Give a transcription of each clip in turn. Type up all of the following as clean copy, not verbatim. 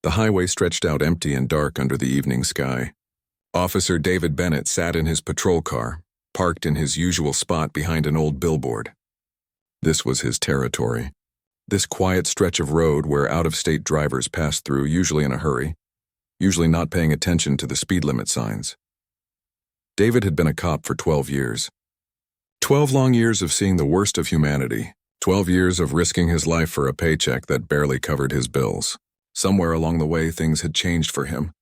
The highway stretched out empty and dark under the evening sky. Officer David Bennett sat in his patrol car, parked in his usual spot behind an old billboard. This was his territory. This quiet stretch of road where out-of-state drivers passed through, usually in a hurry, usually not paying attention to the speed limit signs. David had been a cop for 12 years. 12 long years of seeing the worst of humanity. 12 years of risking his life for a paycheck that barely covered his bills. Somewhere along the way, things had changed for him.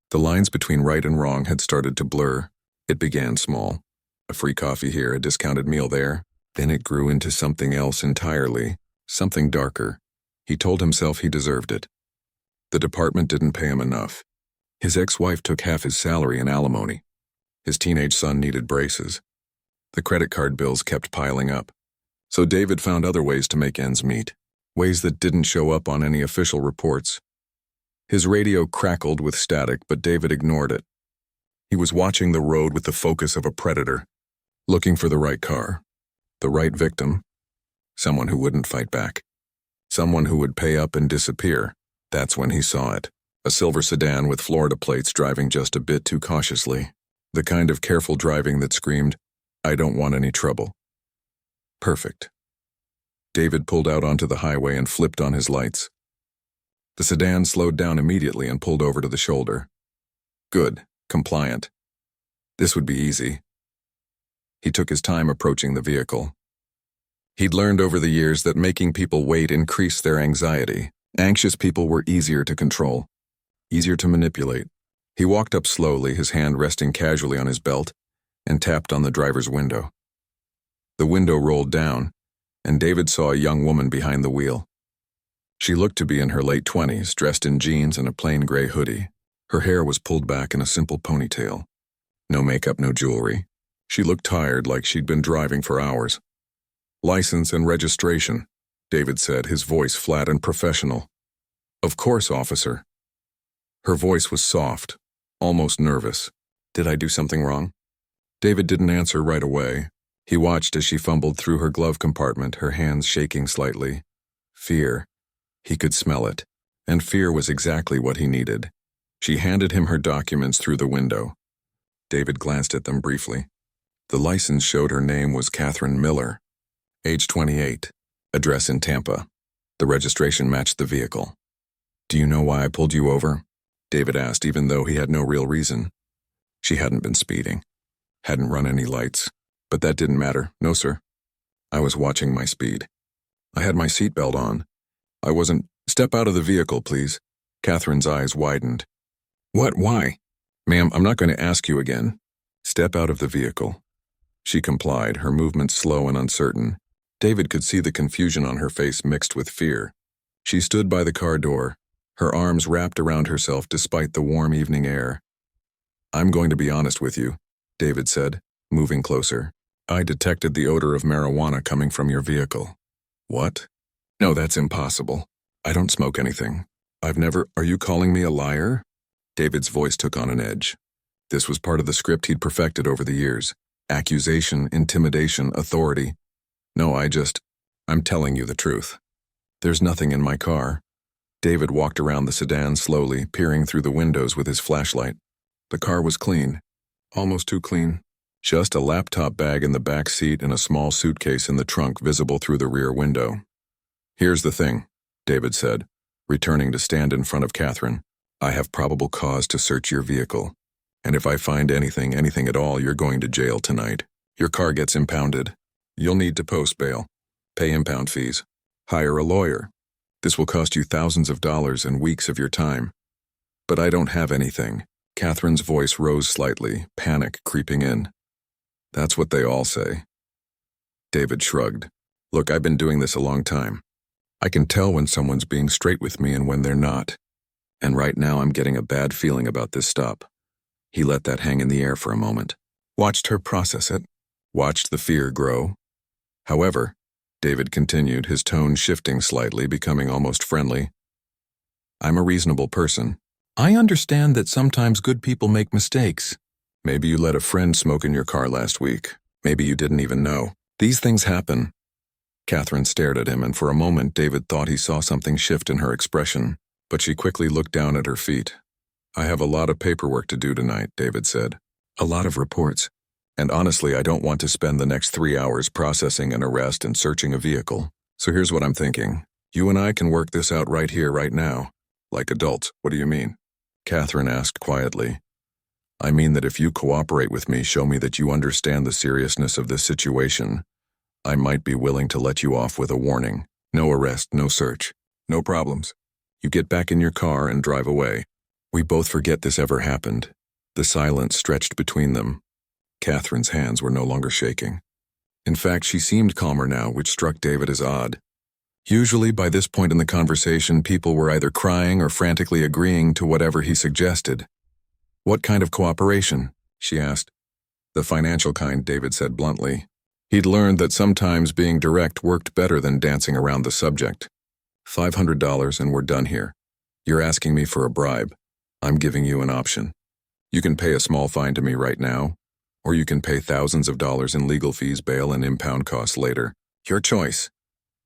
The lines between right and wrong had started to blur. It began small. A free coffee here, a discounted meal there. Then it grew into something else entirely, something darker. He told himself he deserved it. The department didn't pay him enough. His ex-wife took half his salary in alimony. His teenage son needed braces. The credit card bills kept piling up. So David found other ways to make ends meet, ways that didn't show up on any official reports. His radio crackled with static, but David ignored it. He was watching the road with the focus of a predator, looking for the right car, the right victim, someone who wouldn't fight back, someone who would pay up and disappear. That's when he saw it. A silver sedan with Florida plates driving just a bit too cautiously. The kind of careful driving that screamed, "I don't want any trouble." Perfect. David pulled out onto the highway and flipped on his lights. The sedan slowed down immediately and pulled over to the shoulder. Good, compliant. This would be easy. He took his time approaching the vehicle. He'd learned over the years that making people wait increased their anxiety. Anxious people were easier to control, easier to manipulate. He walked up slowly, his hand resting casually on his belt, and tapped on the driver's window. The window rolled down, and David saw a young woman behind the wheel. She looked to be in her late 20s, dressed in jeans and a plain gray hoodie. Her hair was pulled back in a simple ponytail. No makeup, no jewelry. She looked tired, like she'd been driving for hours. "License and registration," David said, his voice flat and professional. "Of course, officer." Her voice was soft, almost nervous. "Did I do something wrong?" David didn't answer right away. He watched as she fumbled through her glove compartment, her hands shaking slightly. Fear. He could smell it, and fear was exactly what he needed. She handed him her documents through the window. David glanced at them briefly. The license showed her name was Catherine Miller, age 28, address in Tampa. The registration matched the vehicle. "Do you know why I pulled you over?" David asked, even though he had no real reason. She hadn't been speeding, hadn't run any lights, but that didn't matter. "No, sir. I was watching my speed. I had my seatbelt on. I wasn't—" "Step out of the vehicle, please." Catherine's eyes widened. "What? Why?" "Ma'am, I'm not going to ask you again. Step out of the vehicle." She complied, her movements slow and uncertain. David could see the confusion on her face mixed with fear. She stood by the car door, her arms wrapped around herself despite the warm evening air. "I'm going to be honest with you," David said, moving closer. "I detected the odor of marijuana coming from your vehicle." "What?" "No, that's impossible. I don't smoke anything. I've never—" "Are you calling me a liar?" David's voice took on an edge. This was part of the script he'd perfected over the years. Accusation, intimidation, authority. "No, I'm telling you the truth. There's nothing in my car." David walked around the sedan slowly, peering through the windows with his flashlight. The car was clean. Almost too clean. Just a laptop bag in the back seat and a small suitcase in the trunk visible through the rear window. "Here's the thing," David said, returning to stand in front of Catherine. "I have probable cause to search your vehicle. And if I find anything at all, you're going to jail tonight. Your car gets impounded. You'll need to post bail, pay impound fees, hire a lawyer. This will cost you thousands of dollars and weeks of your time. But I don't have anything." Catherine's voice rose slightly, panic creeping in. "That's what they all say." David shrugged. "Look, I've been doing this a long time. I can tell when someone's being straight with me and when they're not. And right now I'm getting a bad feeling about this stop." He let that hang in the air for a moment. Watched her process it. Watched the fear grow. "However," David continued, his tone shifting slightly, becoming almost friendly, "I'm a reasonable person. I understand that sometimes good people make mistakes. Maybe you let a friend smoke in your car last week. Maybe you didn't even know. These things happen." Catherine stared at him, and for a moment David thought he saw something shift in her expression. But she quickly looked down at her feet. I have a lot of paperwork to do tonight, David said. A lot of reports. And honestly, I don't want to spend the next 3 hours processing an arrest and searching a vehicle. So here's what I'm thinking. You and I can work this out right here, right now. Like adults. What do you mean? Catherine asked quietly. I mean that if you cooperate with me, show me that you understand the seriousness of this situation, I might be willing to let you off with a warning. No arrest, no search. No problems. You get back in your car and drive away. We both forget this ever happened. The silence stretched between them. Catherine's hands were no longer shaking. In fact, she seemed calmer now, which struck David as odd. Usually, by this point in the conversation, people were either crying or frantically agreeing to whatever he suggested. What kind of cooperation? She asked. The financial kind, David said bluntly. He'd learned that sometimes being direct worked better than dancing around the subject. $500 and we're done here. You're asking me for a bribe. I'm giving you an option. You can pay a small fine to me right now, or you can pay thousands of dollars in legal fees, bail, and impound costs later. Your choice.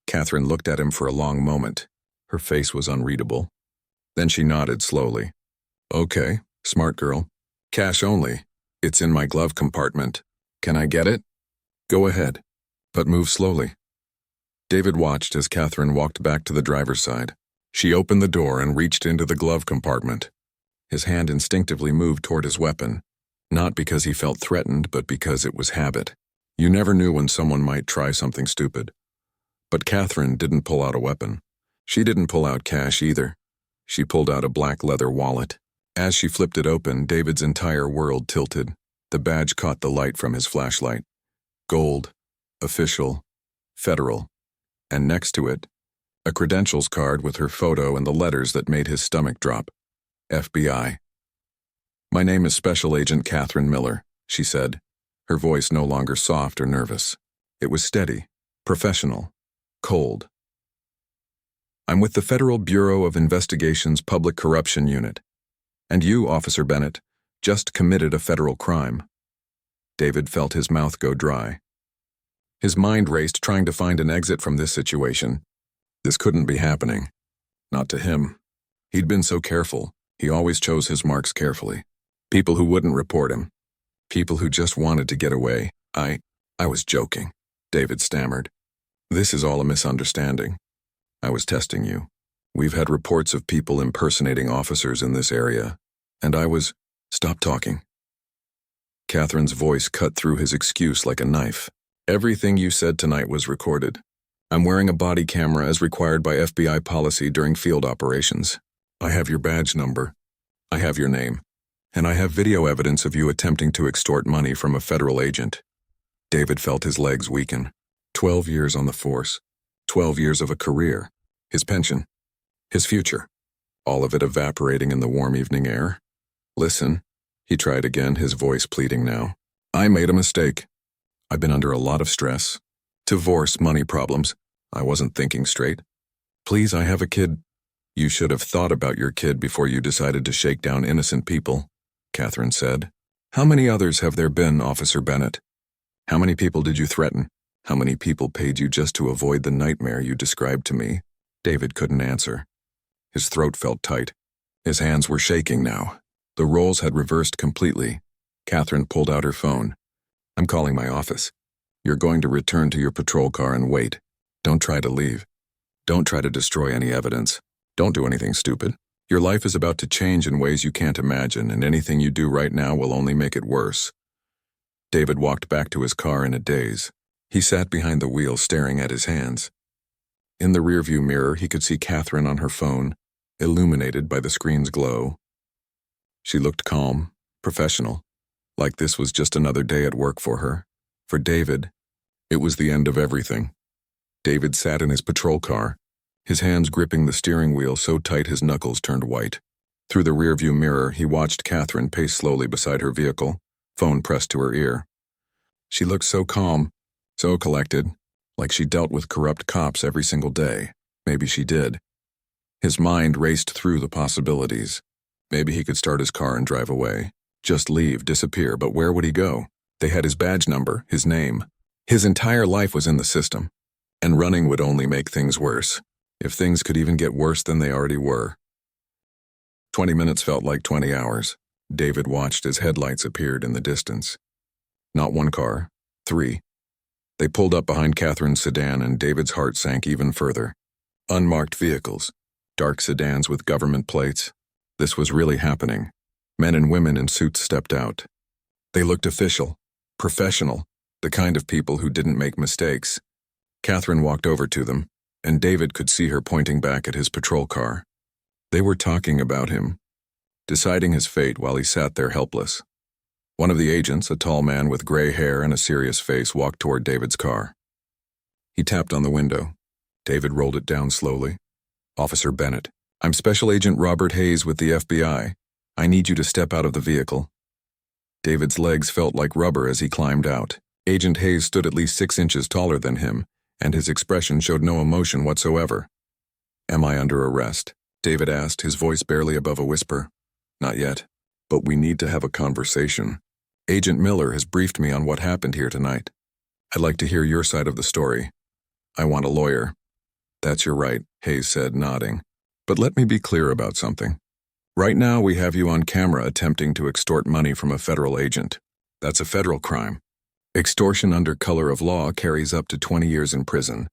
Catherine looked at him for a long moment. Her face was unreadable. Then she nodded slowly. Okay, smart girl. Cash only. It's in my glove compartment. Can I get it? Go ahead, but move slowly. David watched as Catherine walked back to the driver's side. She opened the door and reached into the glove compartment. His hand instinctively moved toward his weapon, not because he felt threatened, but because it was habit. You never knew when someone might try something stupid. But Catherine didn't pull out a weapon. She didn't pull out cash either. She pulled out a black leather wallet. As she flipped it open, David's entire world tilted. The badge caught the light from his flashlight. Gold, official, federal, and next to it, a credentials card with her photo and the letters that made his stomach drop. FBI. My name is Special Agent Catherine Miller, she said, her voice no longer soft or nervous. It was steady, professional, cold. I'm with the Federal Bureau of Investigation's Public Corruption Unit. And you, Officer Bennett, just committed a federal crime. David felt his mouth go dry. His mind raced, trying to find an exit from this situation. This couldn't be happening. Not to him. He'd been so careful. He always chose his marks carefully. People who wouldn't report him. People who just wanted to get away. I was joking, David stammered. This is all a misunderstanding. I was testing you. We've had reports of people impersonating officers in this area, and I was... Stop talking. Catherine's voice cut through his excuse like a knife. Everything you said tonight was recorded. I'm wearing a body camera as required by FBI policy during field operations. I have your badge number. I have your name. And I have video evidence of you attempting to extort money from a federal agent. David felt his legs weaken. 12 years on the force. 12 years of a career. His pension. His future. All of it evaporating in the warm evening air. Listen, he tried again, his voice pleading now. I made a mistake. I've been under a lot of stress. Divorce, money problems. I wasn't thinking straight. Please, I have a kid. You should have thought about your kid before you decided to shake down innocent people, Catherine said. How many others have there been, Officer Bennett? How many people did you threaten? How many people paid you just to avoid the nightmare you described to me? David couldn't answer. His throat felt tight. His hands were shaking now. The roles had reversed completely. Catherine pulled out her phone. I'm calling my office. You're going to return to your patrol car and wait. Don't try to leave. Don't try to destroy any evidence. Don't do anything stupid. Your life is about to change in ways you can't imagine, and anything you do right now will only make it worse. David walked back to his car in a daze. He sat behind the wheel staring at his hands. In the rearview mirror, he could see Catherine on her phone, illuminated by the screen's glow. She looked calm, professional, like this was just another day at work for her. For David, it was the end of everything. David sat in his patrol car, his hands gripping the steering wheel so tight his knuckles turned white. Through the rearview mirror, he watched Catherine pace slowly beside her vehicle, phone pressed to her ear. She looked so calm, so collected, like she dealt with corrupt cops every single day. Maybe she did. His mind raced through the possibilities. Maybe he could start his car and drive away. Just leave, disappear, but where would he go? They had his badge number, his name. His entire life was in the system. And running would only make things worse. If things could even get worse than they already were. 20 minutes felt like 20 hours. David watched as headlights appeared in the distance. Not one car, 3. They pulled up behind Catherine's sedan and David's heart sank even further. Unmarked vehicles, dark sedans with government plates. This was really happening. Men and women in suits stepped out. They looked official, professional, the kind of people who didn't make mistakes. Catherine walked over to them, and David could see her pointing back at his patrol car. They were talking about him, deciding his fate while he sat there helpless. One of the agents, a tall man with gray hair and a serious face, walked toward David's car. He tapped on the window. David rolled it down slowly. "Officer Bennett, I'm Special Agent Robert Hayes with the FBI. I need you to step out of the vehicle." David's legs felt like rubber as he climbed out. Agent Hayes stood at least 6 inches taller than him, and his expression showed no emotion whatsoever. "Am I under arrest?" David asked, his voice barely above a whisper. "Not yet, but we need to have a conversation. Agent Miller has briefed me on what happened here tonight. I'd like to hear your side of the story. I want a lawyer." "That's your right," Hayes said, nodding. "But let me be clear about something. Right now we have you on camera attempting to extort money from a federal agent. That's a federal crime. Extortion under color of law carries up to 20 years in prison.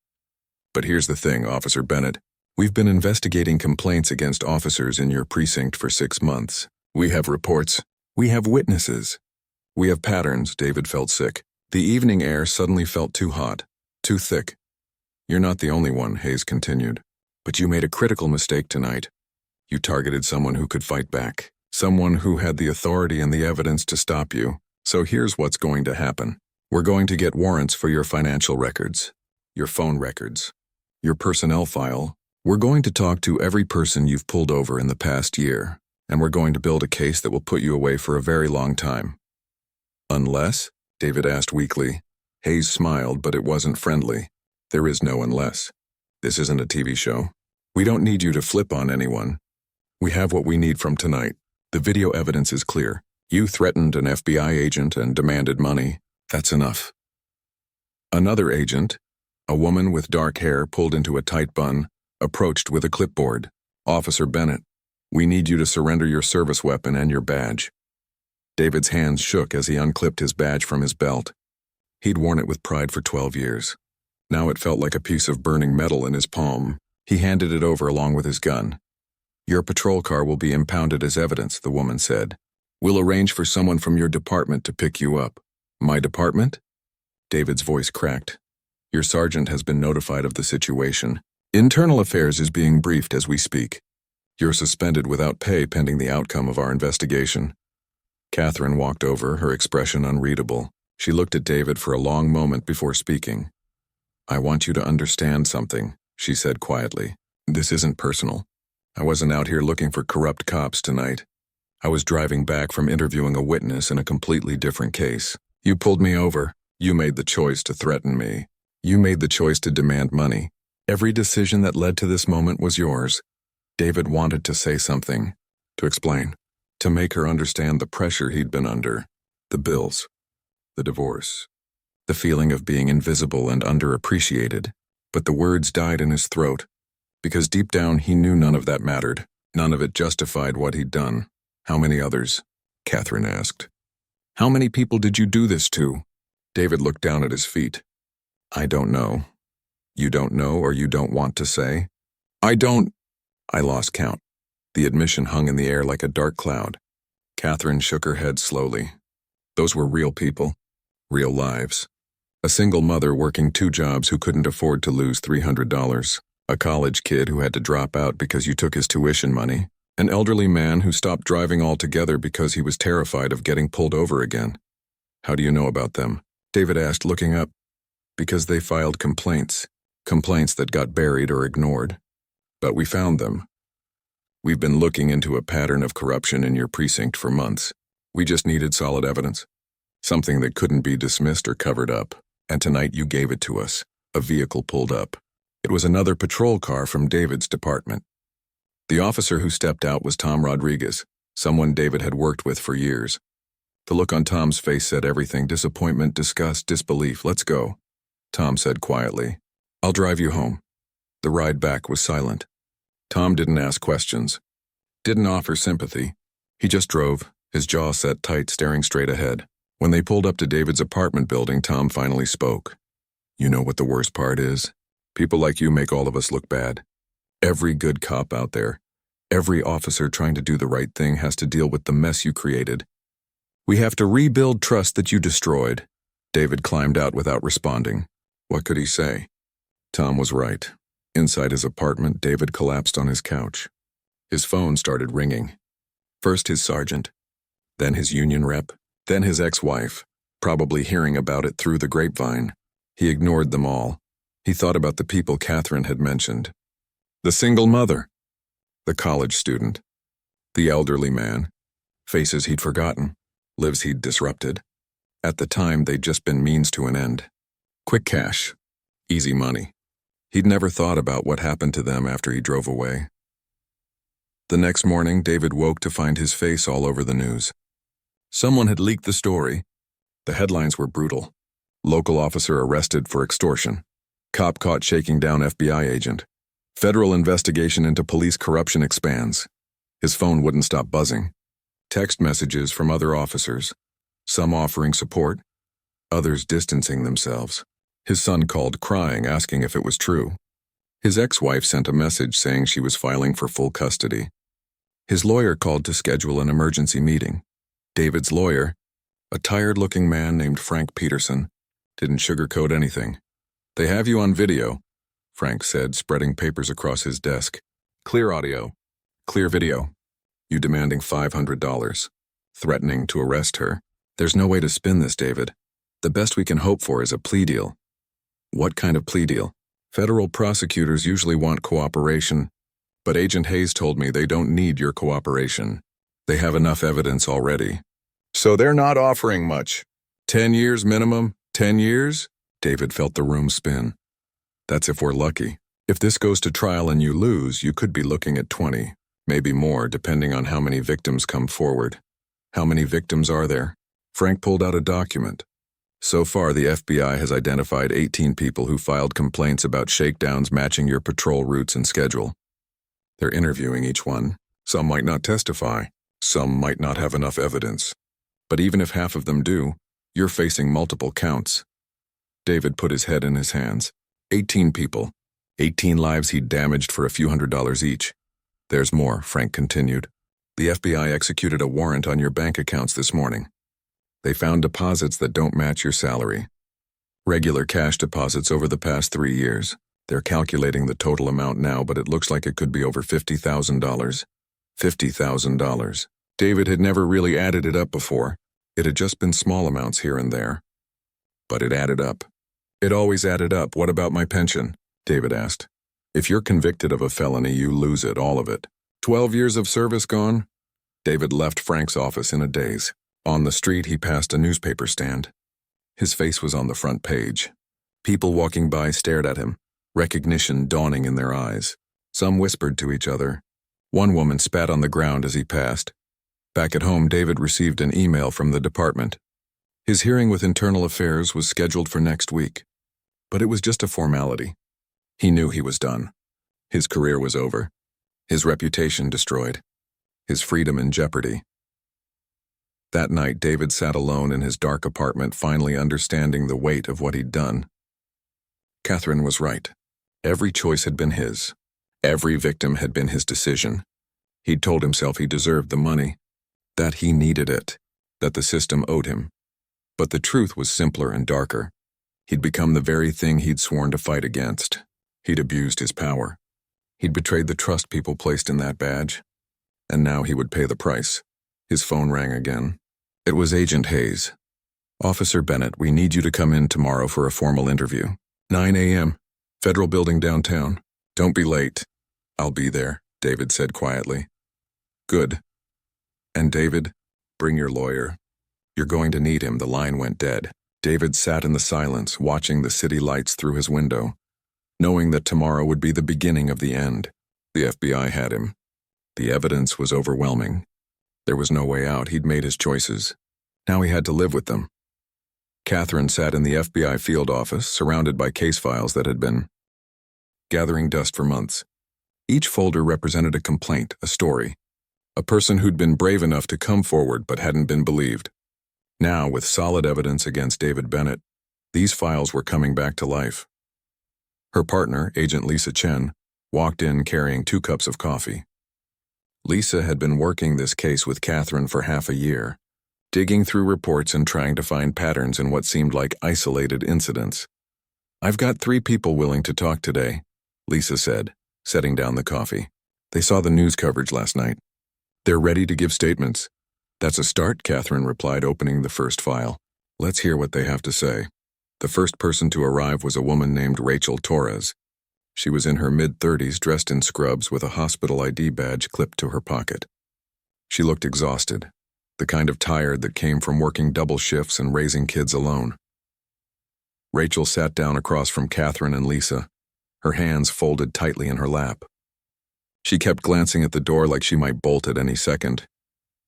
But here's the thing, Officer Bennett. We've been investigating complaints against officers in your precinct for 6 months. We have reports. We have witnesses. We have patterns." David felt sick. The evening air suddenly felt too hot, too thick. "You're not the only one," Hayes continued. "But you made a critical mistake tonight. You targeted someone who could fight back, someone who had the authority and the evidence to stop you. So here's what's going to happen. We're going to get warrants for your financial records, your phone records, your personnel file. We're going to talk to every person you've pulled over in the past year, and we're going to build a case that will put you away for a very long time." "Unless?" David asked weakly. Hayes smiled, but it wasn't friendly. "There is no unless. This isn't a TV show. We don't need you to flip on anyone. We have what we need from tonight. The video evidence is clear. You threatened an FBI agent and demanded money. That's enough." Another agent, a woman with dark hair pulled into a tight bun, approached with a clipboard. "Officer Bennett, we need you to surrender your service weapon and your badge." David's hands shook as he unclipped his badge from his belt. He'd worn it with pride for 12 years. Now it felt like a piece of burning metal in his palm. He handed it over along with his gun. "Your patrol car will be impounded as evidence," the woman said. "We'll arrange for someone from your department to pick you up." "My department?" David's voice cracked. "Your sergeant has been notified of the situation. Internal Affairs is being briefed as we speak. You're suspended without pay pending the outcome of our investigation." Catherine walked over, her expression unreadable. She looked at David for a long moment before speaking. "I want you to understand something," she said quietly. "This isn't personal. I wasn't out here looking for corrupt cops tonight. I was driving back from interviewing a witness in a completely different case. You pulled me over. You made the choice to threaten me. You made the choice to demand money. Every decision that led to this moment was yours." David wanted to say something, to explain, to make her understand the pressure he'd been under, the bills, the divorce, the feeling of being invisible and underappreciated. But the words died in his throat, because deep down he knew none of that mattered. None of it justified what he'd done. "How many others?" Catherine asked. "How many people did you do this to?" David looked down at his feet. "I don't know." "You don't know, or you don't want to say?" "I don't." "I lost count." The admission hung in the air like a dark cloud. Catherine shook her head slowly. Those were real people, real lives. A single mother working 2 jobs who couldn't afford to lose $300. A college kid who had to drop out because you took his tuition money. An elderly man who stopped driving altogether because he was terrified of getting pulled over again. "How do you know about them?" David asked, looking up. "Because they filed complaints. Complaints that got buried or ignored. But we found them. We've been looking into a pattern of corruption in your precinct for months. We just needed solid evidence. Something that couldn't be dismissed or covered up. And tonight you gave it to us. A vehicle pulled up. It was another patrol car from David's department. The officer who stepped out was Tom Rodriguez, someone David had worked with for years. The look on Tom's face said everything: disappointment, disgust, disbelief. "Let's go," Tom said quietly. "I'll drive you home." The ride back was silent. Tom didn't ask questions. Didn't offer sympathy. He just drove, his jaw set tight, staring straight ahead. When they pulled up to David's apartment building, Tom finally spoke. You know what the worst part is? People like you make all of us look bad. Every good cop out there, every officer trying to do the right thing has to deal with the mess you created. We have to rebuild trust that you destroyed. David climbed out without responding. What could he say? Tom was right. Inside his apartment, David collapsed on his couch. His phone started ringing. First his sergeant, then his union rep, then his ex-wife, probably hearing about it through the grapevine. He ignored them all. He thought about the people Catherine had mentioned. The single mother, the college student, the elderly man, faces he'd forgotten, lives he'd disrupted. At the time, they'd just been means to an end. Quick cash, easy money. He'd never thought about what happened to them after he drove away. The next morning, David woke to find his face all over the news. Someone had leaked the story. The headlines were brutal. Local officer arrested for extortion. Cop caught shaking down FBI agent. Federal investigation into police corruption expands. His phone wouldn't stop buzzing. Text messages from other officers, some offering support, others distancing themselves. His son called crying, asking if it was true. His ex-wife sent a message saying she was filing for full custody. His lawyer called to schedule an emergency meeting. David's lawyer, a tired-looking man named Frank Peterson, didn't sugarcoat anything. They have you on video, Frank said, spreading papers across his desk. Clear audio, clear video. You demanding $500, threatening to arrest her. There's no way to spin this, David. The best we can hope for is a plea deal. What kind of plea deal? Federal prosecutors usually want cooperation, but Agent Hayes told me they don't need your cooperation. They have enough evidence already. So they're not offering much. 10 years minimum? 10 years? David felt the room spin. That's if we're lucky. If this goes to trial and you lose, you could be looking at 20, maybe more, depending on how many victims come forward. How many victims are there? Frank pulled out a document. So far, the FBI has identified 18 people who filed complaints about shakedowns matching your patrol routes and schedule. They're interviewing each one. Some might not testify. Some might not have enough evidence. But even if half of them do, you're facing multiple counts. David put his head in his hands. 18 people. 18 lives he'd damaged for a few $100s each. There's more, Frank continued. The FBI executed a warrant on your bank accounts this morning. They found deposits that don't match your salary. Regular cash deposits over the past 3 years. They're calculating the total amount now, but it looks like it could be over $50,000. $50,000. David had never really added it up before. It had just been small amounts here and there. But it added up. It always added up. What about my pension? David asked. If you're convicted of a felony, you lose it, all of it. 12 years of service gone? David left Frank's office in a daze. On the street, he passed a newspaper stand. His face was on the front page. People walking by stared at him, recognition dawning in their eyes. Some whispered to each other. One woman spat on the ground as he passed. Back at home, David received an email from the department. His hearing with Internal Affairs was scheduled for next week, but it was just a formality. He knew he was done. His career was over. His reputation destroyed. His freedom in jeopardy. That night, David sat alone in his dark apartment, finally understanding the weight of what he'd done. Catherine was right. Every choice had been his. Every victim had been his decision. He'd told himself he deserved the money, that he needed it, that the system owed him. But the truth was simpler and darker. He'd become the very thing he'd sworn to fight against. He'd abused his power. He'd betrayed the trust people placed in that badge. And now he would pay the price. His phone rang again. It was Agent Hayes. Officer Bennett, we need you to come in tomorrow for a formal interview. 9 a.m., Federal Building downtown. Don't be late. I'll be there, David said quietly. Good. And David, bring your lawyer. You're going to need him. The line went dead. David sat in the silence, watching the city lights through his window, knowing that tomorrow would be the beginning of the end. The FBI had him. The evidence was overwhelming. There was no way out. He'd made his choices. Now he had to live with them. Catherine sat in the FBI field office, surrounded by case files that had been gathering dust for months. Each folder represented a complaint, a story. A person who'd been brave enough to come forward but hadn't been believed. Now, with solid evidence against David Bennett, these files were coming back to life. Her partner, Agent Lisa Chen, walked in carrying 2 cups of coffee. Lisa had been working this case with Catherine for half a year, digging through reports and trying to find patterns in what seemed like isolated incidents. "I've got 3 people willing to talk today," Lisa said, setting down the coffee. "They saw the news coverage last night. They're ready to give statements." "That's a start," Catherine replied, opening the first file. "Let's hear what they have to say." The first person to arrive was a woman named Rachel Torres. She was in her mid-30s, dressed in scrubs with a hospital ID badge clipped to her pocket. She looked exhausted, the kind of tired that came from working double shifts and raising kids alone. Rachel sat down across from Catherine and Lisa, her hands folded tightly in her lap. She kept glancing at the door like she might bolt at any second.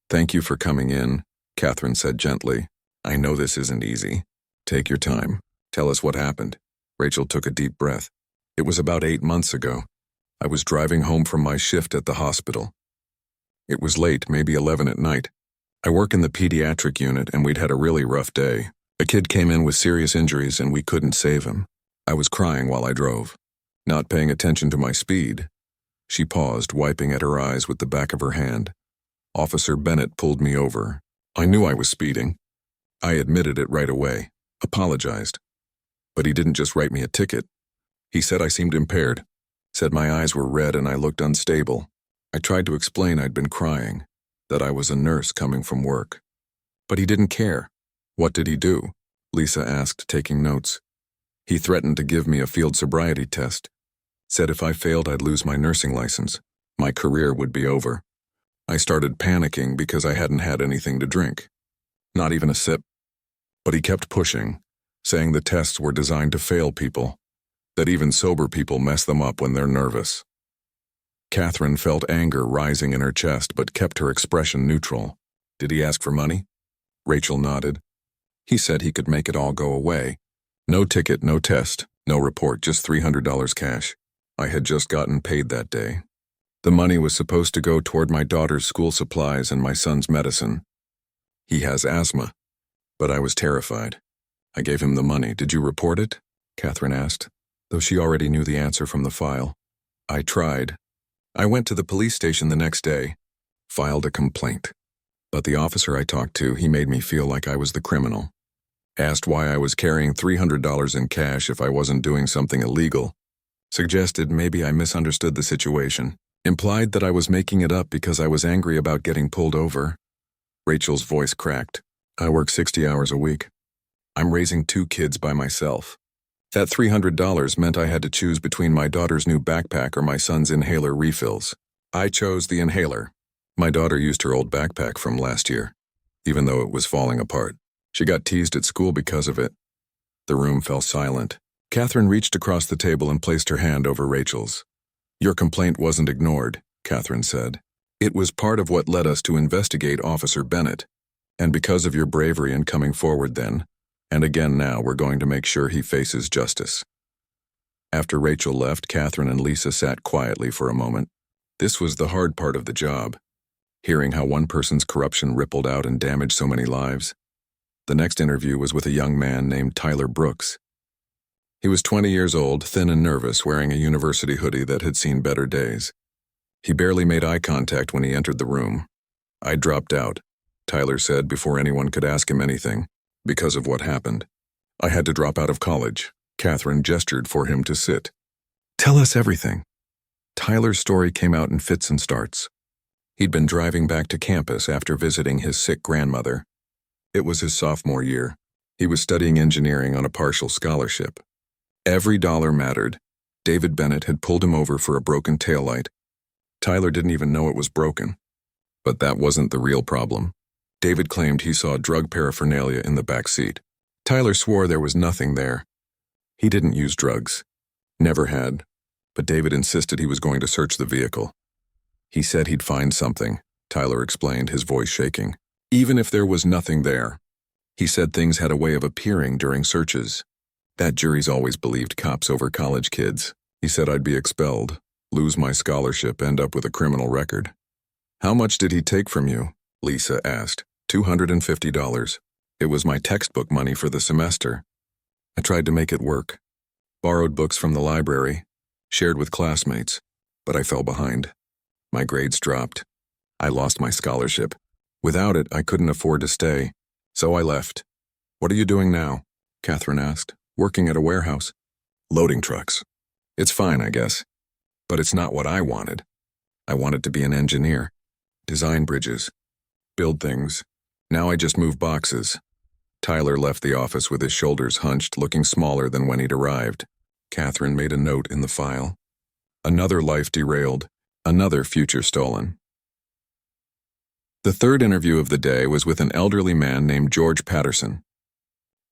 "Thank you for coming in," Catherine said gently. "I know this isn't easy. Take your time. Tell us what happened." Rachel took a deep breath. "It was about 8 months ago. I was driving home from my shift at the hospital. It was late, maybe 11 at night. I work in the pediatric unit and we'd had a really rough day. A kid came in with serious injuries and we couldn't save him. I was crying while I drove, not paying attention to my speed." She paused, wiping at her eyes with the back of her hand. "Officer Bennett pulled me over. I knew I was speeding. I admitted it right away, apologized. But he didn't just write me a ticket. He said I seemed impaired, said my eyes were red and I looked unstable. I tried to explain I'd been crying, that I was a nurse coming from work. But he didn't care." "What did he do?" Lisa asked, taking notes. "He threatened to give me a field sobriety test. Said if I failed I'd lose my nursing license. My career would be over. I started panicking because I hadn't had anything to drink. Not even a sip. But he kept pushing, saying the tests were designed to fail people, that even sober people mess them up when they're nervous." Catherine felt anger rising in her chest but kept her expression neutral. "Did he ask for money?" Rachel nodded. "He said he could make it all go away. No ticket, no test, no report, just $300 cash. I had just gotten paid that day. The money was supposed to go toward my daughter's school supplies and my son's medicine. He has asthma, but I was terrified. I gave him the money. Did you report it?" Catherine asked, though she already knew the answer from the file. "I tried. I went to the police station the next day, filed a complaint. But the officer I talked to, he made me feel like I was the criminal. Asked why I was carrying $300 in cash if I wasn't doing something illegal. Suggested maybe I misunderstood the situation. Implied that I was making it up because I was angry about getting pulled over." Rachel's voice cracked. "I work 60 hours a week. I'm raising 2 kids by myself. That $300 meant I had to choose between my daughter's new backpack or my son's inhaler refills. I chose the inhaler. My daughter used her old backpack from last year, even though it was falling apart. She got teased at school because of it." The room fell silent. Catherine reached across the table and placed her hand over Rachel's. "Your complaint wasn't ignored," Catherine said. "It was part of what led us to investigate Officer Bennett. And because of your bravery in coming forward then, and again now, we're going to make sure he faces justice." After Rachel left, Catherine and Lisa sat quietly for a moment. This was the hard part of the job, hearing how one person's corruption rippled out and damaged so many lives. The next interview was with a young man named Tyler Brooks. He was 20 years old, thin and nervous, wearing a university hoodie that had seen better days. He barely made eye contact when he entered the room. "I dropped out," Tyler said before anyone could ask him anything, "because of what happened. I had to drop out of college." Catherine gestured for him to sit. "Tell us everything." Tyler's story came out in fits and starts. He'd been driving back to campus after visiting his sick grandmother. It was his sophomore year. He was studying engineering on a partial scholarship. Every dollar mattered. David Bennett had pulled him over for a broken taillight. Tyler didn't even know it was broken. But that wasn't the real problem. David claimed he saw drug paraphernalia in the back seat. Tyler swore there was nothing there. He didn't use drugs. Never had. But David insisted he was going to search the vehicle. He said he'd find something, Tyler explained, his voice shaking. Even if there was nothing there. He said things had a way of appearing during searches. That jury's always believed cops over college kids. He said I'd be expelled, lose my scholarship, end up with a criminal record. How much did he take from you? Lisa asked. $250. It was my textbook money for the semester. I tried to make it work. Borrowed books from the library, shared with classmates, but I fell behind. My grades dropped. I lost my scholarship. Without it, I couldn't afford to stay, so I left. What are you doing now? Catherine asked. Working at a warehouse. Loading trucks. It's fine, I guess. But it's not what I wanted. I wanted to be an engineer. Design bridges. Build things. Now I just move boxes. Tyler left the office with his shoulders hunched, looking smaller than when he'd arrived. Catherine made a note in the file. Another life derailed. Another future stolen. The third interview of the day was with an elderly man named George Patterson.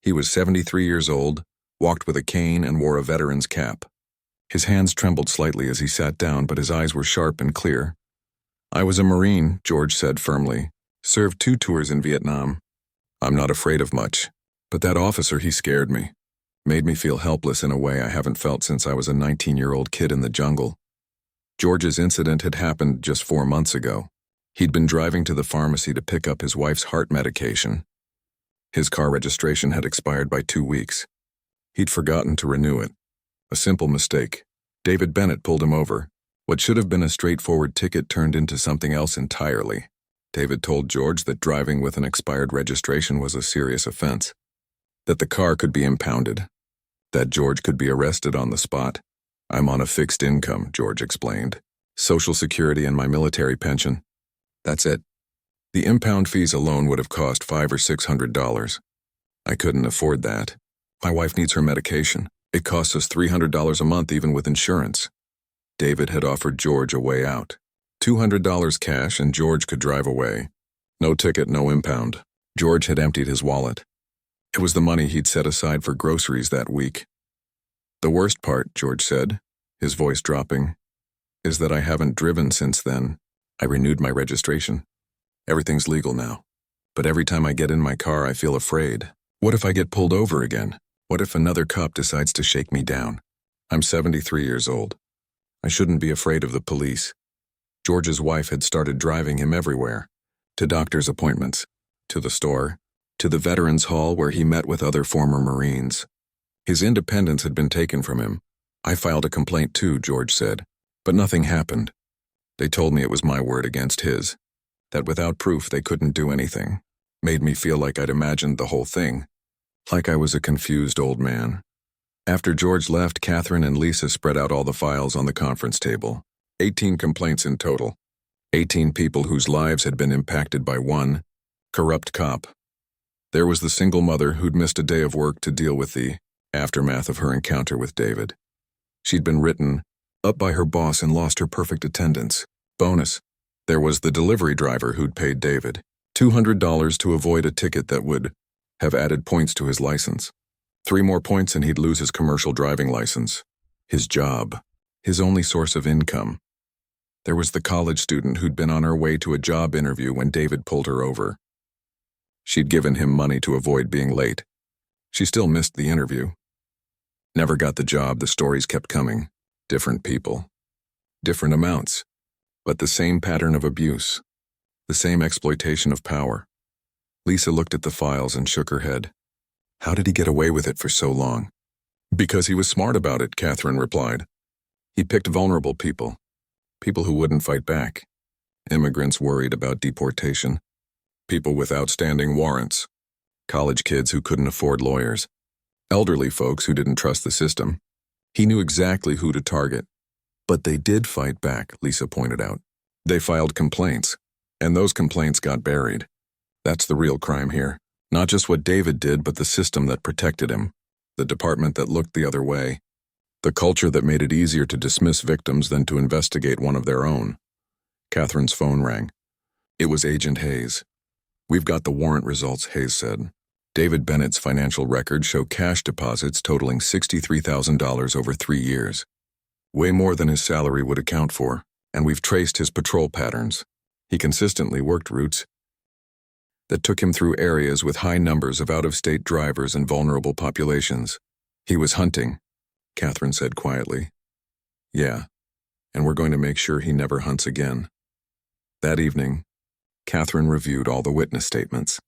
He was 73 years old, walked with a cane, and wore a veteran's cap. His hands trembled slightly as he sat down, but his eyes were sharp and clear. I was a Marine, George said firmly. Served 2 tours in Vietnam. I'm not afraid of much, but that officer, he scared me. Made me feel helpless in a way I haven't felt since I was a 19-year-old kid in the jungle. George's incident had happened just 4 months ago. He'd been driving to the pharmacy to pick up his wife's heart medication. His car registration had expired by 2 weeks. He'd forgotten to renew it. A simple mistake. David Bennett pulled him over. What should have been a straightforward ticket turned into something else entirely. David told George that driving with an expired registration was a serious offense. That the car could be impounded. That George could be arrested on the spot. I'm on a fixed income, George explained. Social Security and my military pension. That's it. The impound fees alone would have cost $500 or $600. I couldn't afford that. My wife needs her medication. It costs us $300 a month even with insurance. David had offered George a way out. $200 cash and George could drive away. No ticket, no impound. George had emptied his wallet. It was the money he'd set aside for groceries that week. The worst part, George said, his voice dropping, is that I haven't driven since then. I renewed my registration. Everything's legal now. But every time I get in my car, I feel afraid. What if I get pulled over again? What if another cop decides to shake me down? I'm 73 years old. I shouldn't be afraid of the police. George's wife had started driving him everywhere. To doctor's appointments, to the store, to the Veterans Hall where he met with other former Marines. His independence had been taken from him. I filed a complaint too, George said, but nothing happened. They told me it was my word against his, that without proof they couldn't do anything. Made me feel like I'd imagined the whole thing, like I was a confused old man. After George left, Catherine and Lisa spread out all the files on the conference table. 18 complaints in total. 18 people whose lives had been impacted by one corrupt cop. There was the single mother who'd missed a day of work to deal with the aftermath of her encounter with David. She'd been written up by her boss and lost her perfect attendance. Bonus, there was the delivery driver who'd paid David $200 to avoid a ticket that would have added points to his license. 3 more points and he'd lose his commercial driving license. His job. His only source of income. There was the college student who'd been on her way to a job interview when David pulled her over. She'd given him money to avoid being late. She still missed the interview. Never got the job, the stories kept coming. Different people. Different amounts. But the same pattern of abuse. The same exploitation of power. Lisa looked at the files and shook her head. How did he get away with it for so long? Because he was smart about it, Catherine replied. He picked vulnerable people. People who wouldn't fight back. Immigrants worried about deportation. People with outstanding warrants. College kids who couldn't afford lawyers. Elderly folks who didn't trust the system. He knew exactly who to target. But they did fight back, Lisa pointed out. They filed complaints, and those complaints got buried. That's the real crime here. Not just what David did, but the system that protected him. The department that looked the other way. The culture that made it easier to dismiss victims than to investigate one of their own. Catherine's phone rang. It was Agent Hayes. We've got the warrant results, Hayes said. David Bennett's financial records show cash deposits totaling $63,000 over 3 years. Way more than his salary would account for, and we've traced his patrol patterns. He consistently worked routes that took him through areas with high numbers of out-of-state drivers and vulnerable populations. He was hunting, Catherine said quietly. Yeah, and we're going to make sure he never hunts again. That evening, Catherine reviewed all the witness statements.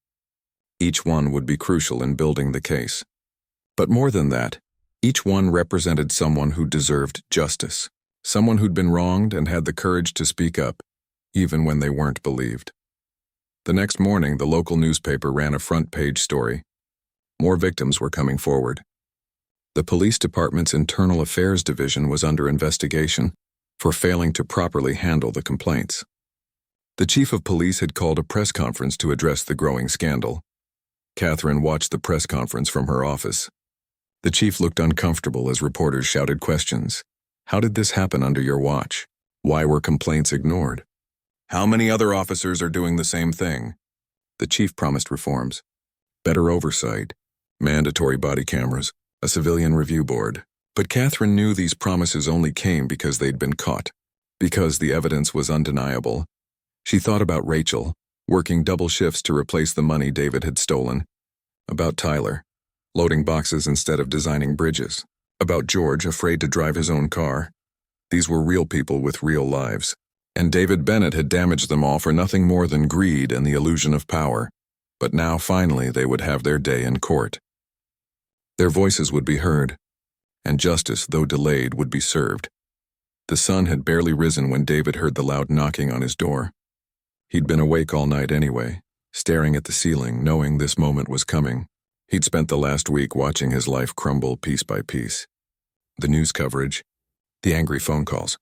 Each one would be crucial in building the case. But more than that, each one represented someone who deserved justice, someone who'd been wronged and had the courage to speak up, even when they weren't believed. The next morning, the local newspaper ran a front-page story. More victims were coming forward. The police department's internal affairs division was under investigation for failing to properly handle the complaints. The chief of police had called a press conference to address the growing scandal. Catherine watched the press conference from her office. The chief looked uncomfortable as reporters shouted questions. How did this happen under your watch? Why were complaints ignored? How many other officers are doing the same thing? The chief promised reforms. Better oversight, mandatory body cameras, a civilian review board. But Catherine knew these promises only came because they'd been caught, because the evidence was undeniable. She thought about Rachel, working double shifts to replace the money David had stolen. About Tyler, loading boxes instead of designing bridges. About George, afraid to drive his own car. These were real people with real lives. And David Bennett had damaged them all for nothing more than greed and the illusion of power. But now, finally, they would have their day in court. Their voices would be heard, and justice, though delayed, would be served. The sun had barely risen when David heard the loud knocking on his door. He'd been awake all night anyway, staring at the ceiling, knowing this moment was coming. He'd spent the last week watching his life crumble piece by piece. The news coverage, the angry phone calls,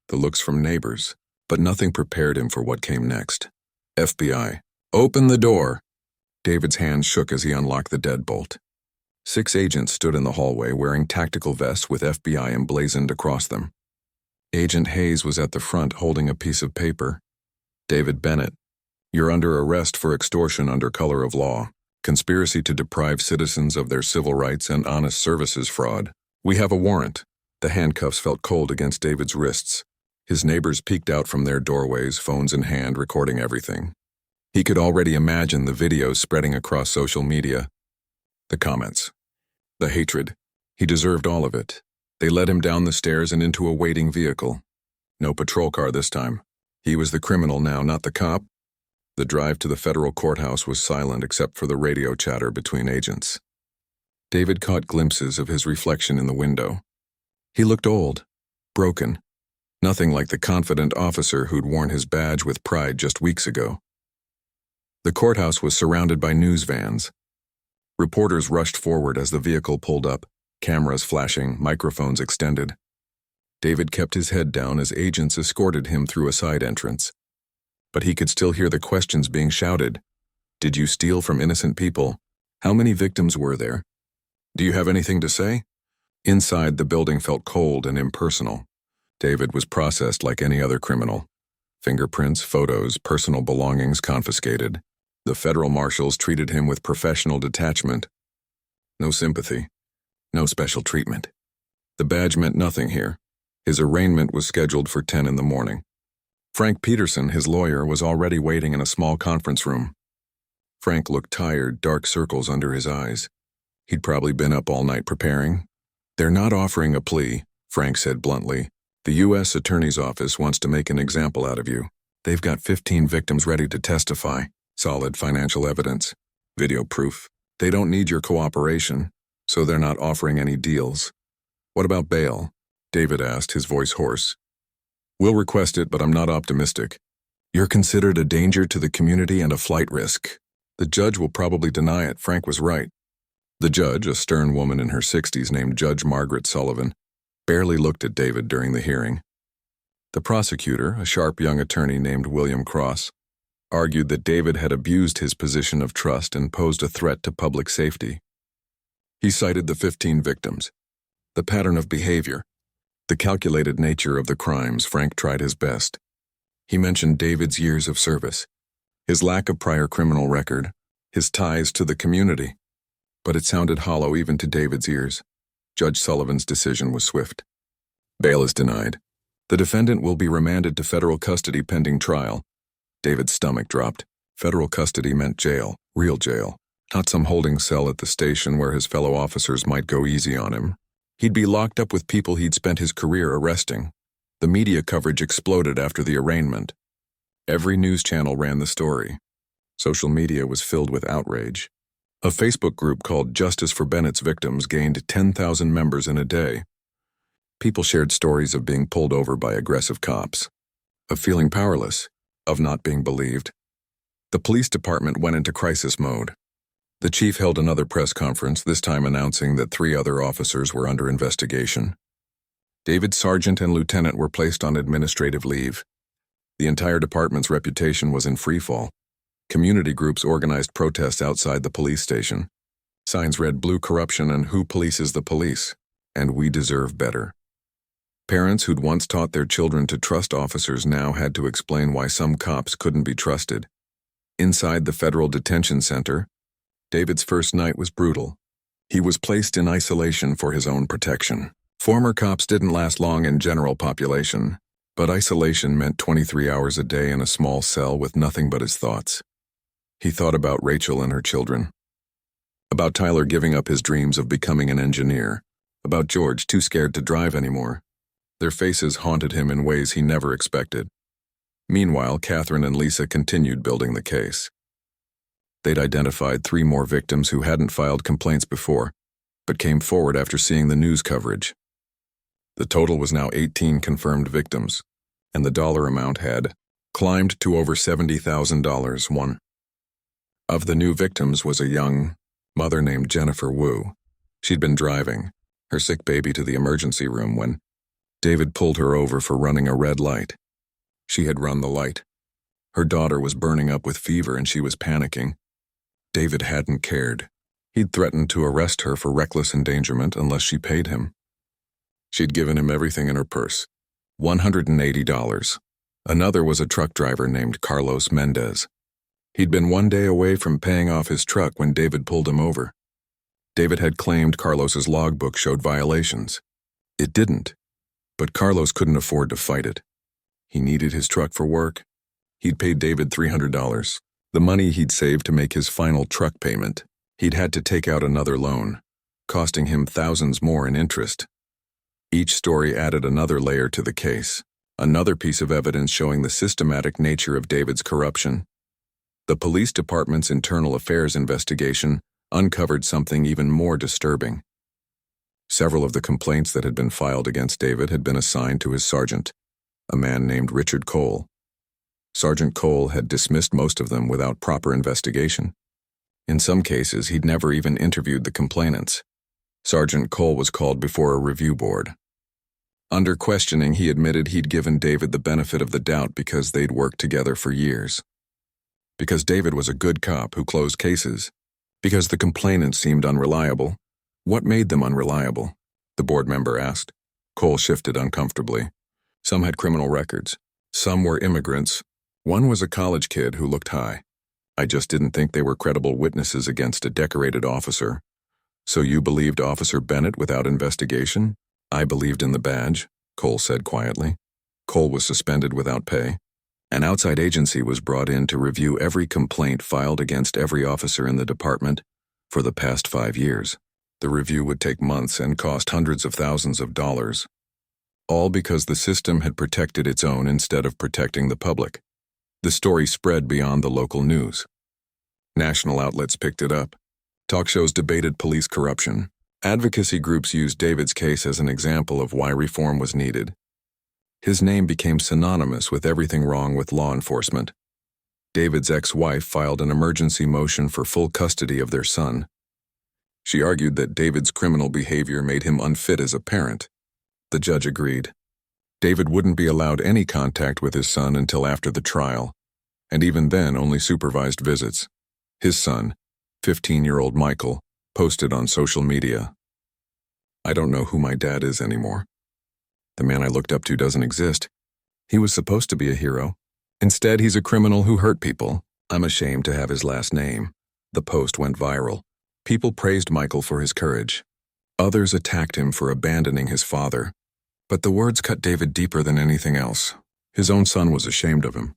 the looks from neighbors, but nothing prepared him for what came next. FBI, open the door! David's hands shook as he unlocked the deadbolt. 6 agents stood in the hallway wearing tactical vests with FBI emblazoned across them. Agent Hayes was at the front holding a piece of paper. David Bennett, you're under arrest for extortion under color of law, conspiracy to deprive citizens of their civil rights and honest services fraud. We have a warrant. The handcuffs felt cold against David's wrists. His neighbors peeked out from their doorways, phones in hand, recording everything. He could already imagine the videos spreading across social media. The comments. The hatred. He deserved all of it. They led him down the stairs and into a waiting vehicle. No patrol car this time. He was the criminal now, not the cop. The drive to the federal courthouse was silent except for the radio chatter between agents. David caught glimpses of his reflection in the window. He looked old, broken. Nothing like the confident officer who'd worn his badge with pride just weeks ago. The courthouse was surrounded by news vans. Reporters rushed forward as the vehicle pulled up, cameras flashing, microphones extended. David kept his head down as agents escorted him through a side entrance. But he could still hear the questions being shouted. Did you steal from innocent people? How many victims were there? Do you have anything to say? Inside, the building felt cold and impersonal. David was processed like any other criminal. Fingerprints, photos, personal belongings confiscated. The federal marshals treated him with professional detachment. No sympathy. No special treatment. The badge meant nothing here. His arraignment was scheduled for 10 in the morning. Frank Peterson, his lawyer, was already waiting in a small conference room. Frank looked tired, dark circles under his eyes. He'd probably been up all night preparing. They're not offering a plea, Frank said bluntly. The U.S. Attorney's Office wants to make an example out of you. They've got 15 victims ready to testify. Solid financial evidence. Video proof. They don't need your cooperation, so they're not offering any deals. What about bail? David asked, his voice hoarse. We'll request it, but I'm not optimistic. You're considered a danger to the community and a flight risk. The judge will probably deny it. Frank was right. The judge, a stern woman in her 60s named Judge Margaret Sullivan, barely looked at David during the hearing. The prosecutor, a sharp young attorney named William Cross, argued that David had abused his position of trust and posed a threat to public safety. He cited the 15 victims, the pattern of behavior, the calculated nature of the crimes. Frank tried his best. He mentioned David's years of service, his lack of prior criminal record, his ties to the community. But it sounded hollow even to David's ears. Judge Sullivan's decision was swift. Bail is denied. The defendant will be remanded to federal custody pending trial. David's stomach dropped. Federal custody meant jail, real jail, not some holding cell at the station where his fellow officers might go easy on him. He'd be locked up with people he'd spent his career arresting. The media coverage exploded after the arraignment. Every news channel ran the story. Social media was filled with outrage. A Facebook group called Justice for Bennett's Victims gained 10,000 members in a day. People shared stories of being pulled over by aggressive cops, of feeling powerless, of not being believed. The police department went into crisis mode. The chief held another press conference, this time announcing that 3 other officers were under investigation. David's sergeant and lieutenant were placed on administrative leave. The entire department's reputation was in freefall. Community groups organized protests outside the police station. Signs read "Blue Corruption" and "Who Polices the Police?" and "We Deserve Better." Parents who'd once taught their children to trust officers now had to explain why some cops couldn't be trusted. Inside the federal detention center, David's first night was brutal. He was placed in isolation for his own protection. Former cops didn't last long in general population, but isolation meant 23 hours a day in a small cell with nothing but his thoughts. He thought about Rachel and her children, about Tyler giving up his dreams of becoming an engineer, about George too scared to drive anymore. Their faces haunted him in ways he never expected. Meanwhile, Catherine and Lisa continued building the case. They'd identified 3 more victims who hadn't filed complaints before, but came forward after seeing the news coverage. The total was now 18 confirmed victims, and the dollar amount had climbed to over $70,000. One of the new victims was a young mother named Jennifer Wu. She'd been driving her sick baby to the emergency room when David pulled her over for running a red light. She had run the light. Her daughter was burning up with fever and she was panicking. David hadn't cared. He'd threatened to arrest her for reckless endangerment unless she paid him. She'd given him everything in her purse, $180. Another was a truck driver named Carlos Mendez. He'd been 1 day away from paying off his truck when David pulled him over. David had claimed Carlos's logbook showed violations. It didn't, but Carlos couldn't afford to fight it. He needed his truck for work. He'd paid David $300, the money he'd saved to make his final truck payment. He'd had to take out another loan, costing him thousands more in interest. Each story added another layer to the case, another piece of evidence showing the systematic nature of David's corruption. The police department's internal affairs investigation uncovered something even more disturbing. Several of the complaints that had been filed against David had been assigned to his sergeant, a man named Richard Cole. Sergeant Cole had dismissed most of them without proper investigation. In some cases, he'd never even interviewed the complainants. Sergeant Cole was called before a review board. Under questioning, he admitted he'd given David the benefit of the doubt because they'd worked together for years. Because David was a good cop who closed cases. Because the complainants seemed unreliable. What made them unreliable? The board member asked. Cole shifted uncomfortably. Some had criminal records. Some were immigrants. One was a college kid who looked high. I just didn't think they were credible witnesses against a decorated officer. So you believed Officer Bennett without investigation? I believed in the badge, Cole said quietly. Cole was suspended without pay. An outside agency was brought in to review every complaint filed against every officer in the department for the past 5 years. The review would take months and cost hundreds of thousands of dollars. All because the system had protected its own instead of protecting the public. The story spread beyond the local news. National outlets picked it up. Talk shows debated police corruption. Advocacy groups used David's case as an example of why reform was needed. His name became synonymous with everything wrong with law enforcement. David's ex-wife filed an emergency motion for full custody of their son. She argued that David's criminal behavior made him unfit as a parent. The judge agreed. David wouldn't be allowed any contact with his son until after the trial, and even then only supervised visits. His son, 15-year-old Michael, posted on social media, "I don't know who my dad is anymore. The man I looked up to doesn't exist. He was supposed to be a hero. Instead, he's a criminal who hurt people. I'm ashamed to have his last name." The post went viral. People praised Michael for his courage. Others attacked him for abandoning his father. But the words cut David deeper than anything else. His own son was ashamed of him.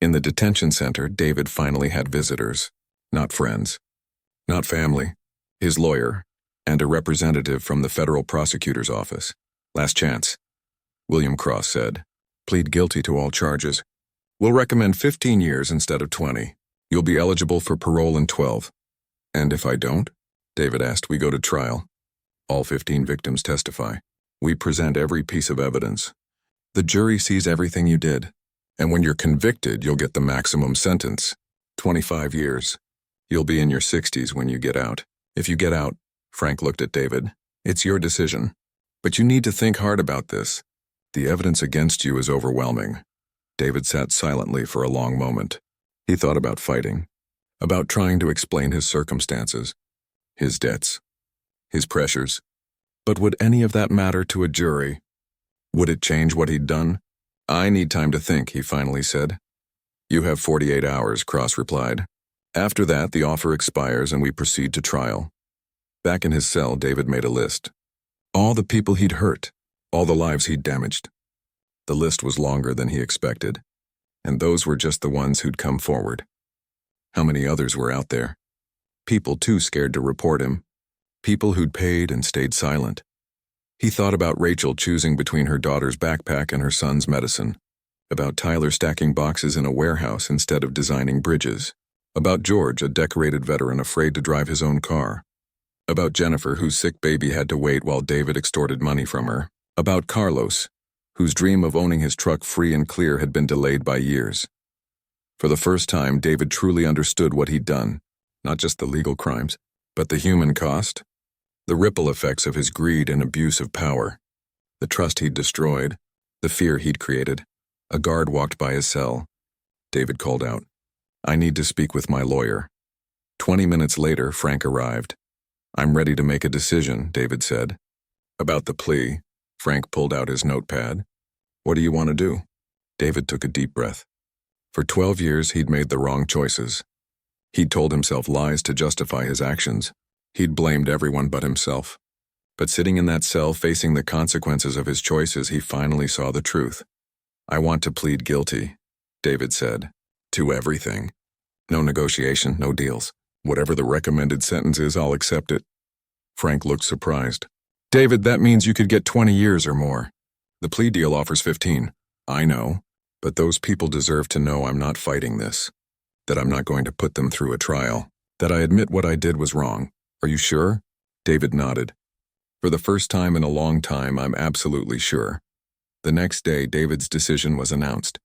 In the detention center, David finally had visitors. Not friends. Not family. His lawyer, and a representative from the federal prosecutor's office. "Last chance," William Cross said. "Plead guilty to all charges. We'll recommend 15 years instead of 20. You'll be eligible for parole in 12. And if I don't? David asked. We go to trial. All 15 victims testify. We present every piece of evidence. The jury sees everything you did. And when you're convicted, you'll get the maximum sentence. 25 years. You'll be in your 60s when you get out. If you get out, Frank looked at David, it's your decision. But you need to think hard about this. The evidence against you is overwhelming. David sat silently for a long moment. He thought about fighting, about trying to explain his circumstances, his debts, his pressures. But would any of that matter to a jury? Would it change what he'd done? I need time to think, he finally said. You have 48 hours, Cross replied. After that, the offer expires and we proceed to trial. Back in his cell, David made a list. All the people he'd hurt, all the lives he'd damaged. The list was longer than he expected, and those were just the ones who'd come forward. How many others were out there? People too scared to report him. People who'd paid and stayed silent. He thought about Rachel choosing between her daughter's backpack and her son's medicine, about Tyler stacking boxes in a warehouse instead of designing bridges, about George, a decorated veteran afraid to drive his own car, about Jennifer, whose sick baby had to wait while David extorted money from her, about Carlos, whose dream of owning his truck free and clear had been delayed by years. For the first time, David truly understood what he'd done, not just the legal crimes, but the human cost, the ripple effects of his greed and abuse of power, the trust he'd destroyed, the fear he'd created. A guard walked by his cell. David called out, I need to speak with my lawyer. 20 minutes later, Frank arrived. I'm ready to make a decision, David said. About the plea, Frank pulled out his notepad. What do you want to do? David took a deep breath. For 12 years, he'd made the wrong choices. He'd told himself lies to justify his actions. He'd blamed everyone but himself. But sitting in that cell, facing the consequences of his choices, he finally saw the truth. I want to plead guilty, David said, to everything. No negotiation, no deals. Whatever the recommended sentence is, I'll accept it. Frank looked surprised. David, that means you could get 20 years or more. The plea deal offers 15. I know, but those people deserve to know I'm not fighting this, that I'm not going to put them through a trial, that I admit what I did was wrong. Are you sure? David nodded. For the first time in a long time, I'm absolutely sure. The next day, David's decision was announced.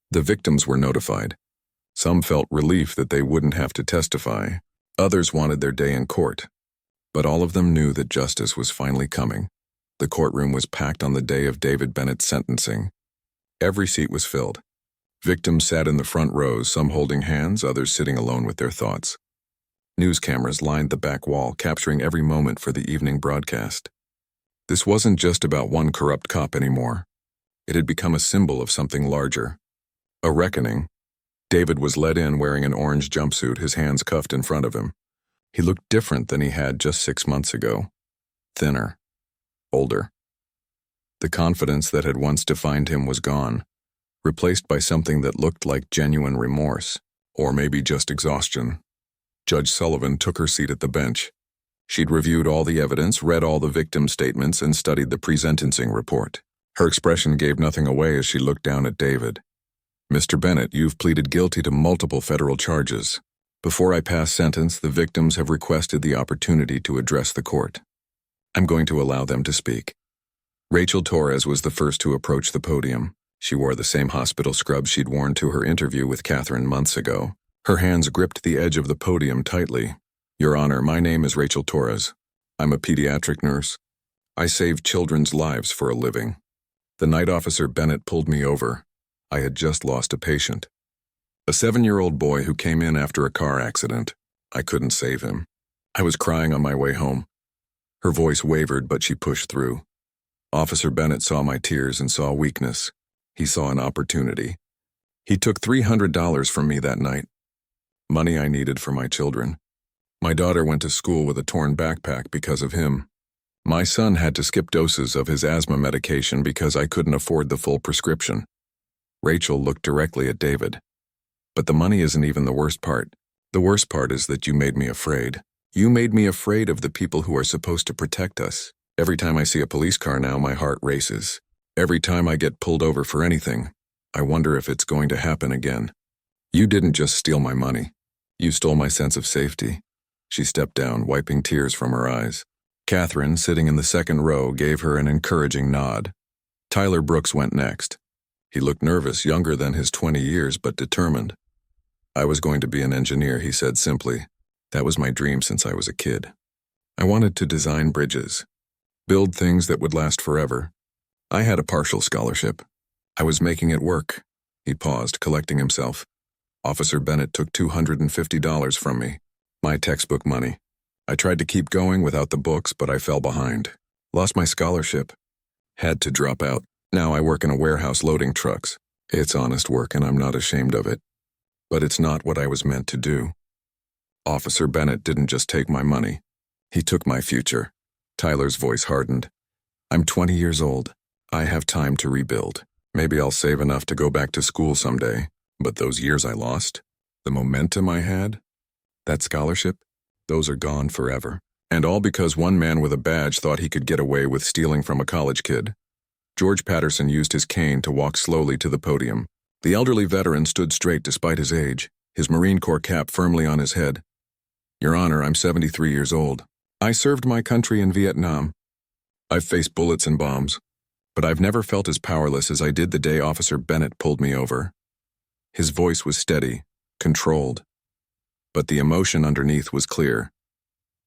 The victims were notified. Some felt relief that they wouldn't have to testify. Others wanted their day in court. But all of them knew that justice was finally coming. The courtroom was packed on the day of David Bennett's sentencing. Every seat was filled. Victims sat in the front rows, some holding hands, others sitting alone with their thoughts. News cameras lined the back wall, capturing every moment for the evening broadcast. This wasn't just about one corrupt cop anymore. It had become a symbol of something larger. A reckoning. David was led in wearing an orange jumpsuit, his hands cuffed in front of him. He looked different than he had just 6 months ago. Thinner. Older. The confidence that had once defined him was gone, replaced by something that looked like genuine remorse, or maybe just exhaustion. Judge Sullivan took her seat at the bench. She'd reviewed all the evidence, read all the victim statements, and studied the pre-sentencing report. Her expression gave nothing away as she looked down at David. Mr. Bennett, you've pleaded guilty to multiple federal charges. Before I pass sentence, the victims have requested the opportunity to address the court. I'm going to allow them to speak. Rachel Torres was the first to approach the podium. She wore the same hospital scrubs she'd worn to her interview with Catherine months ago. Her hands gripped the edge of the podium tightly. Your Honor, my name is Rachel Torres. I'm a pediatric nurse. I save children's lives for a living. The night Officer Bennett pulled me over. I had just lost a patient. A 7-year-old boy who came in after a car accident. I couldn't save him. I was crying on my way home. Her voice wavered, but she pushed through. Officer Bennett saw my tears and saw weakness. He saw an opportunity. He took $300 from me that night. Money I needed for my children. My daughter went to school with a torn backpack because of him. My son had to skip doses of his asthma medication because I couldn't afford the full prescription. Rachel looked directly at David. But the money isn't even the worst part. The worst part is that you made me afraid. You made me afraid of the people who are supposed to protect us. Every time I see a police car now, my heart races. Every time I get pulled over for anything, I wonder if it's going to happen again. You didn't just steal my money. You stole my sense of safety. She stepped down, wiping tears from her eyes. Catherine, sitting in the second row, gave her an encouraging nod. Tyler Brooks went next. He looked nervous, younger than his 20 years, but determined. I was going to be an engineer, he said simply. That was my dream since I was a kid. I wanted to design bridges, build things that would last forever. I had a partial scholarship. I was making it work. He paused, collecting himself. Officer Bennett took $250 from me, my textbook money. I tried to keep going without the books, but I fell behind. Lost my scholarship. Had to drop out. Now I work in a warehouse loading trucks. It's honest work and I'm not ashamed of it. But it's not what I was meant to do. Officer Bennett didn't just take my money. He took my future. Tyler's voice hardened. I'm 20 years old. I have time to rebuild. Maybe I'll save enough to go back to school someday. But those years I lost, the momentum I had, that scholarship, those are gone forever. And all because one man with a badge thought he could get away with stealing from a college kid. George Patterson used his cane to walk slowly to the podium. The elderly veteran stood straight despite his age, his Marine Corps cap firmly on his head. Your Honor, I'm 73 years old. I served my country in Vietnam. I've faced bullets and bombs, but I've never felt as powerless as I did the day Officer Bennett pulled me over. His voice was steady, controlled, but the emotion underneath was clear.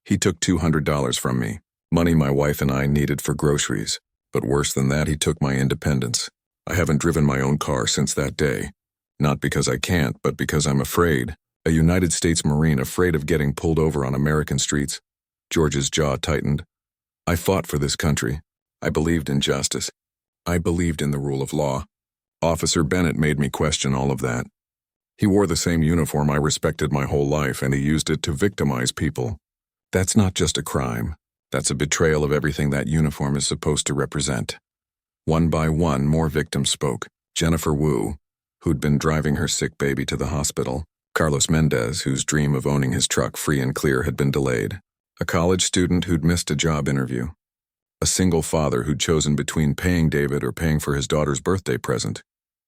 He took $200 from me, money my wife and I needed for groceries, but worse than that, he took my independence. I haven't driven my own car since that day, not because I can't, but because I'm afraid. A United States Marine afraid of getting pulled over on American streets. George's jaw tightened. I fought for this country. I believed in justice. I believed in the rule of law. Officer Bennett made me question all of that. He wore the same uniform I respected my whole life, and he used it to victimize people. That's not just a crime. That's a betrayal of everything that uniform is supposed to represent. One by one, more victims spoke. Jennifer Wu, who'd been driving her sick baby to the hospital. Carlos Mendez, whose dream of owning his truck free and clear had been delayed. A college student who'd missed a job interview. A single father who'd chosen between paying David or paying for his daughter's birthday present.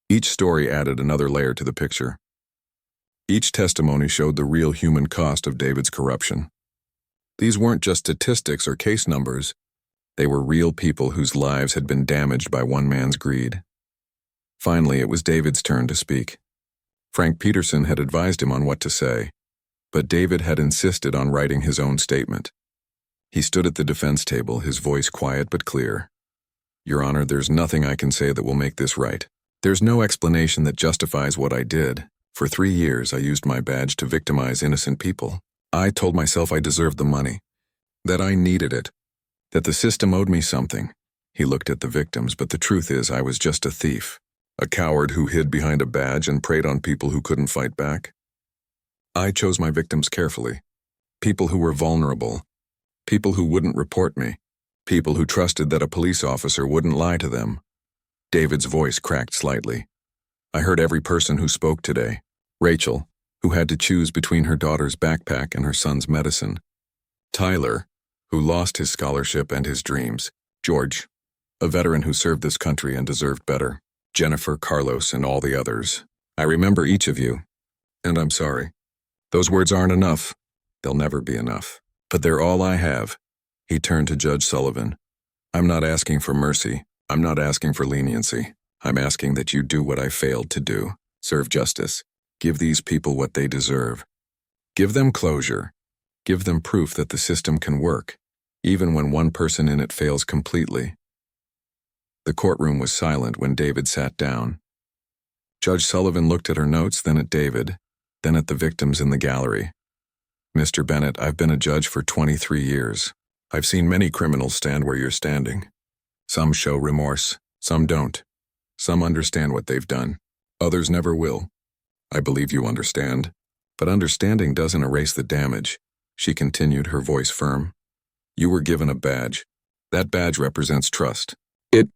Each story added another layer to the picture. Each testimony showed the real human cost of David's corruption. These weren't just statistics or case numbers. They were real people whose lives had been damaged by one man's greed. Finally, it was David's turn to speak. Frank Peterson had advised him on what to say, but David had insisted on writing his own statement. He stood at the defense table, his voice quiet but clear. Your Honor, there's nothing I can say that will make this right. There's no explanation that justifies what I did. For 3 years, I used my badge to victimize innocent people. I told myself I deserved the money, that I needed it, that the system owed me something. He looked at the victims, but the truth is I was just a thief, a coward who hid behind a badge and preyed on people who couldn't fight back. I chose my victims carefully. People who were vulnerable, people who wouldn't report me, people who trusted that a police officer wouldn't lie to them. David's voice cracked slightly. I heard every person who spoke today. Rachel, who had to choose between her daughter's backpack and her son's medicine. Tyler, who lost his scholarship and his dreams. George, a veteran who served this country and deserved better. Jennifer, Carlos, and all the others. I remember each of you, and I'm sorry. Those words aren't enough. They'll never be enough. But they're all I have. He turned to Judge Sullivan. I'm not asking for mercy. I'm not asking for leniency. I'm asking that you do what I failed to do. Serve justice. Give these people what they deserve. Give them closure. Give them proof that the system can work, even when one person in it fails completely. The courtroom was silent when David sat down. Judge Sullivan looked at her notes, then at David, then at the victims in the gallery. Mr. Bennett, I've been a judge for 23 years. I've seen many criminals stand where you're standing. Some show remorse, some don't. Some understand what they've done. Others never will. I believe you understand. But understanding doesn't erase the damage. She continued, her voice firm. You were given a badge. That badge represents trust. It